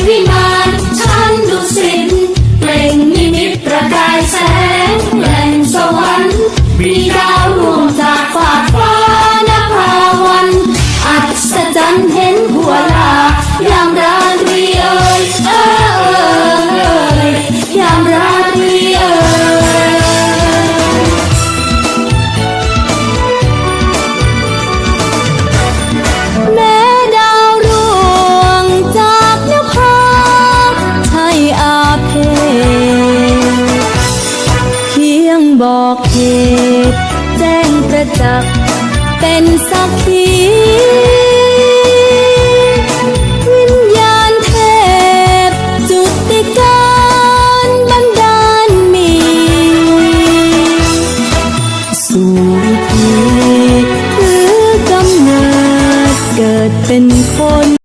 วิมานฉันดุสิตเปล่งนิมิตประกายแสงแหล่งสวรรค์มีดาวร่วงจากฟากฟ้านภาวันอัศจรรย์เห็นหัวลายามราตรีเอ่ยยามราตรีเอ่ยแม้ดาวร่วงจากนภาใช่อาเพศเพียงบอกเหตุแจ้งประจักษ์เป็น